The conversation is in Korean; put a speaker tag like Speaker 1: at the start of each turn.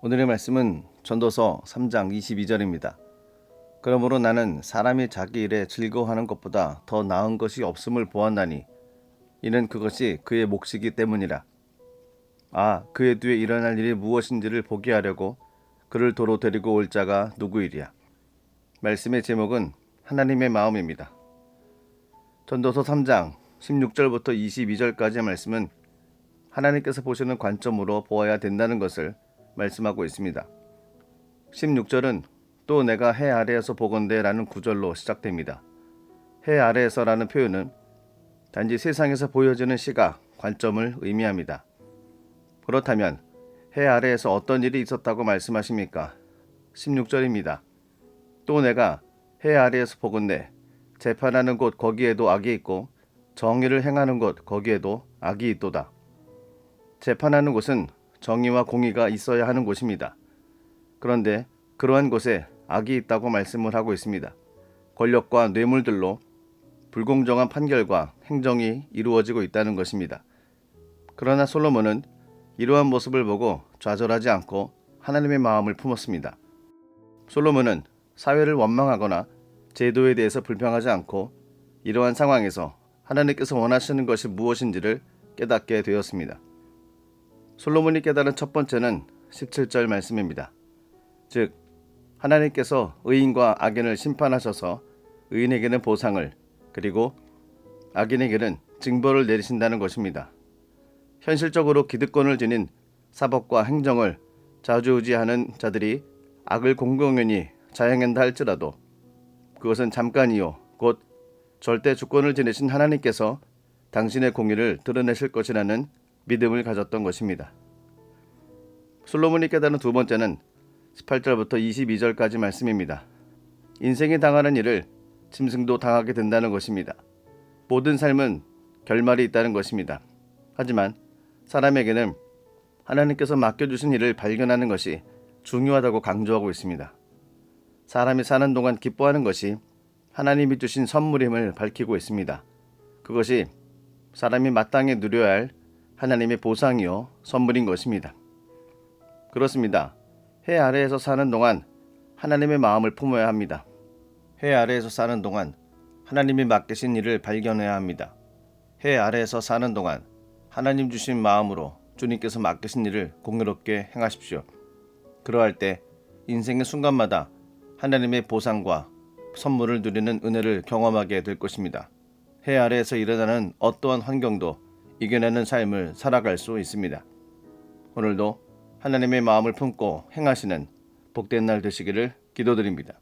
Speaker 1: 오늘의 말씀은 전도서 3장 22절입니다. 그러므로 나는 사람이 자기 일에 즐거워하는 것보다 더 나은 것이 없음을 보았나니 이는 그것이 그의 몫이기 때문이라. 그의 뒤에 일어날 일이 무엇인지를 보게 하려고 그를 도로 데리고 올 자가 누구이랴. 말씀의 제목은 하나님의 마음입니다. 전도서 3장 16절부터 22절까지의 말씀은 하나님께서 보시는 관점으로 보아야 된다는 것을 말씀하고 있습니다. 16절은 또 내가 해 아래에서 보건대 라는 구절로 시작됩니다. 해 아래에서라는 표현은 단지 세상에서 보여지는 시각, 관점을 의미합니다. 그렇다면 해 아래에서 어떤 일이 있었다고 말씀하십니까? 16절입니다. 또 내가 해 아래에서 보건대 재판하는 곳 거기에도 악이 있고 정의를 행하는 곳 거기에도 악이 있도다. 재판하는 곳은 정의와 공의가 있어야 하는 곳입니다. 그런데 그러한 곳에 악이 있다고 말씀을 하고 있습니다. 권력과 뇌물들로 불공정한 판결과 행정이 이루어지고 있다는 것입니다. 그러나 솔로몬은 이러한 모습을 보고 좌절하지 않고 하나님의 마음을 품었습니다. 솔로몬은 사회를 원망하거나 제도에 대해서 불평하지 않고 이러한 상황에서 하나님께서 원하시는 것이 무엇인지를 깨닫게 되었습니다. 솔로몬이 깨달은 첫 번째는 17절 말씀입니다. 즉 하나님께서 의인과 악인을 심판하셔서 의인에게는 보상을 그리고 악인에게는 징벌을 내리신다는 것입니다. 현실적으로 기득권을 지닌 사법과 행정을 좌지우지하는 자들이 악을 공공연히 자행한다 할지라도 그것은 잠깐이요 곧 절대 주권을 지니신 하나님께서 당신의 공의를 드러내실 것이라는 믿음을 가졌던 것입니다. 솔로몬이 깨달은 두 번째는 18절부터 22절까지 말씀입니다. 인생이 당하는 일을 짐승도 당하게 된다는 것입니다. 모든 삶은 결말이 있다는 것입니다. 하지만 사람에게는 하나님께서 맡겨주신 일을 발견하는 것이 중요하다고 강조하고 있습니다. 사람이 사는 동안 기뻐하는 것이 하나님이 주신 선물임을 밝히고 있습니다. 그것이 사람이 마땅히 누려야 할 하나님의 보상이요 선물인 것입니다. 그렇습니다. 해 아래에서 사는 동안 하나님의 마음을 품어야 합니다. 해 아래에서 사는 동안 하나님이 맡기신 일을 발견해야 합니다. 해 아래에서 사는 동안 하나님 주신 마음으로 주님께서 맡기신 일을 공의롭게 행하십시오. 그러할 때 인생의 순간마다 하나님의 보상과 선물을 누리는 은혜를 경험하게 될 것입니다. 해 아래에서 일어나는 어떠한 환경도 이겨내는 삶을 살아갈 수 있습니다. 오늘도 하나님의 마음을 품고 행하시는 복된 날 되시기를 기도드립니다.